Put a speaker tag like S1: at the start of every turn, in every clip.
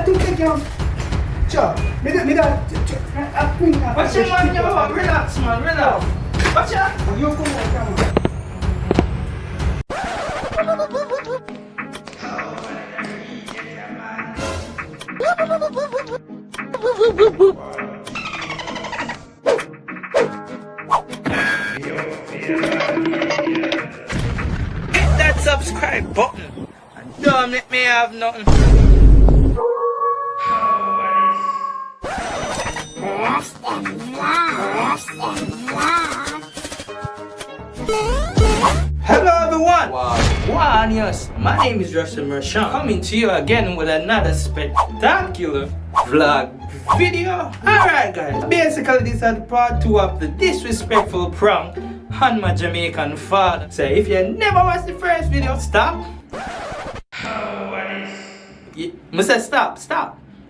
S1: I think they can. Sure. Me that.
S2: Watch your man, yo. Relax, man. Relax. Watch out.
S1: You come on, come on.
S2: Hit that subscribe button and don't let me have nothing. Hello everyone! WaGwaNious. My name is Rush-Dem Rushawn, coming to you again with another spectacular vlog video. Alright guys, basically this is part 2 of the disrespectful prank on my Jamaican father. So if you never watched the first video, stop. I said stop.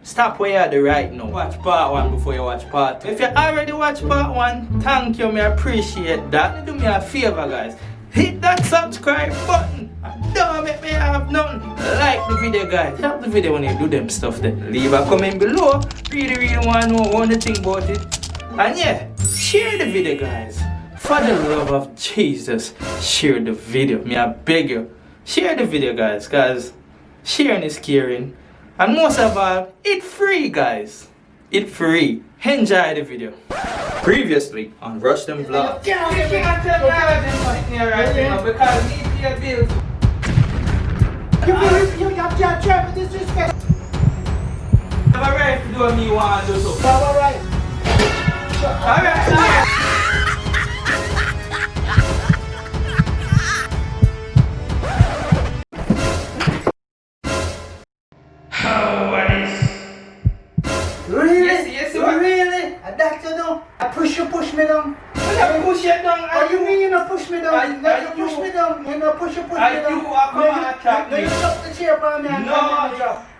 S2: Stop where you're at right now. Watch part 1 before you watch part 2. If you already watched part 1, thank you, I appreciate that. Do me a favor guys. Hit that subscribe button and don't make me have nothing. Like the video guys. Help the video when you do them stuff then. Leave a comment below. Really want to know what you think about it. And yeah, share the video guys. For the love of Jesus, share the video. I beg you. Share the video guys, cause sharing is caring. And most of all, it's free guys. It's free. Enjoy the video. Previously on Rush-Dem Vlogs. You can't tell me I'm here right now because we need to pay bills.
S1: You have to disrespect.
S2: I'm alright to do what me want to do so.
S1: Alright.
S2: Alright.
S1: Really?
S2: Yes,
S1: really? That's you know. I push me down.
S2: You push it down.
S1: Oh, you mean you not push me down? You push me down. You not push me down.
S2: You are come and attack me.
S1: You drop the chair for me and
S2: no.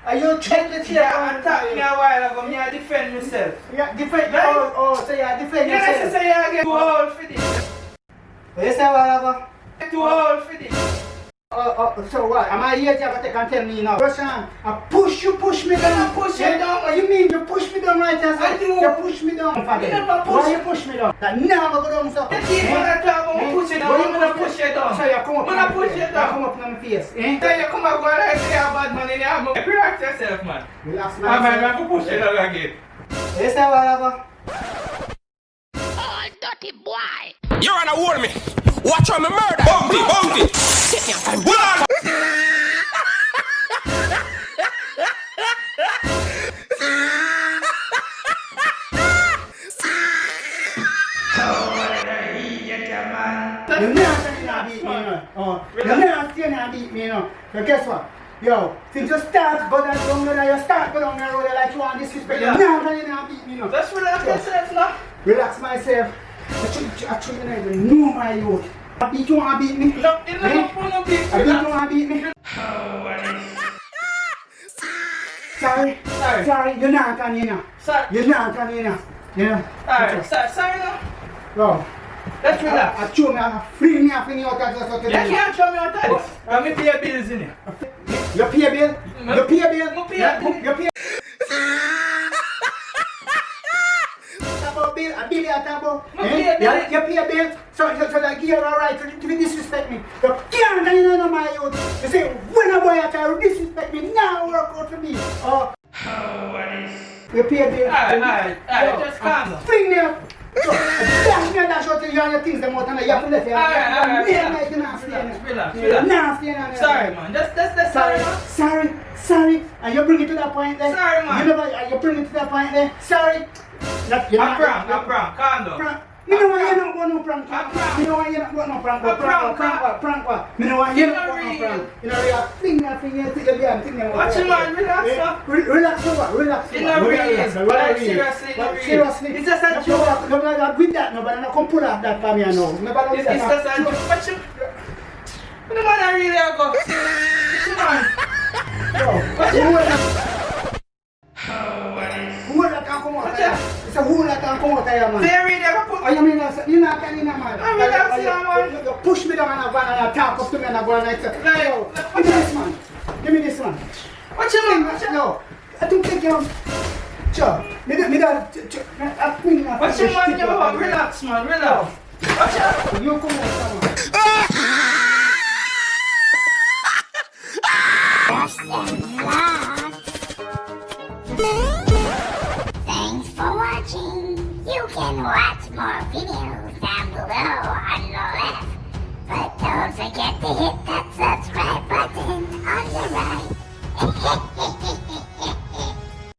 S1: Are you check the chair?
S2: You attacked me a while ago. I defend myself.
S1: Yeah, defend. Oh, so you defend yourself.
S2: Yes, say you get too old for this.
S1: You say what?
S2: Too old for this.
S1: So what? Am I here to take and tell me now? Rushawn, I push me down.
S2: I push you down.
S1: What you mean? You push me down right as
S2: I do.
S1: You push me down. Why you push me down? That never go down so.
S2: You keep on talking, push it down. I'm gonna push you down.
S1: So you come up.
S2: I'm gonna push you down.
S1: Come up on my face.
S2: Then you come up and say you're a bad man in your mouth. Relax yourself, man.
S1: Relax
S2: I'm
S1: myself.
S2: going to push you down again.
S1: You say whatever.
S3: Oh, dirty boy.
S4: You're on a war me. Watch on me murder. Bounty. Take me outside. What?
S1: You're not beat me, you know. Oh, you're not gonna beat me, you know. So guess what? Yo, since you start go down the road, you start go down the road like you want disrespect. You're not gonna beat me, you know.
S2: Just relax yourself now.
S1: Relax myself. Actually, you don't even know my youth. I beat you want to beat me?
S2: No, you don't beat
S1: I beat you want to beat me? Sorry, you're not on you now.
S2: Sorry.
S1: You're not on you now. You know?
S2: Alright, sorry now.
S1: Bro.
S2: Let's relax.
S1: I chew me, I'm free me off in your touch.
S2: You can't show me what that is. Let me pay bills in here.
S1: You pay a bill? You pay a bill?
S2: You pay a bill.
S1: You pay a bill? A bill you talk about? You pay a bill? So like you're alright to disrespect me. You can't know my youth. You say, when a boy try to disrespect me, now work out for me. Oh, you pay a bill?
S2: Alright, just calm down.
S1: Fling me up. Dash me and dash out to you and your things them out and you have to let you.
S2: Relax. Sorry man, that's sorry man.
S1: Sorry. And you bring it to that point there.
S2: Sorry man.
S1: You bring it to that point there. Sorry.
S2: I'm prank, calm down.
S1: Me know why you don't want no prank. Me know why you don't want no prank. Prank what? Me know why you don't want no prank. You know you have thing that thing you take the damn thing.
S2: Watch your man, relax now.
S1: Relax for what? Relax.
S2: You know seriously. It's just a joke.
S1: No, not with that no, but I come pull off that for me now.
S2: It's just a joke. Watch him. The man I really go. Watch your man.
S1: Who that can come out there? It's a who that can come out there, man.
S2: They really put.
S1: Oh, you mean you're not getting that, man?
S2: I'm relaxing, man.
S1: You push me down and I go and talk up to me and I go and I say, yo, give me this, man. Give me this, man.
S2: Watch your man.
S1: No. I think take him. Sure. Me that.
S2: What's your man, yo? Relax, man, relax. Watch out.
S1: You come on,
S3: Thanks for watching. You can watch more videos down below on the left. But don't forget to hit that subscribe button on the right.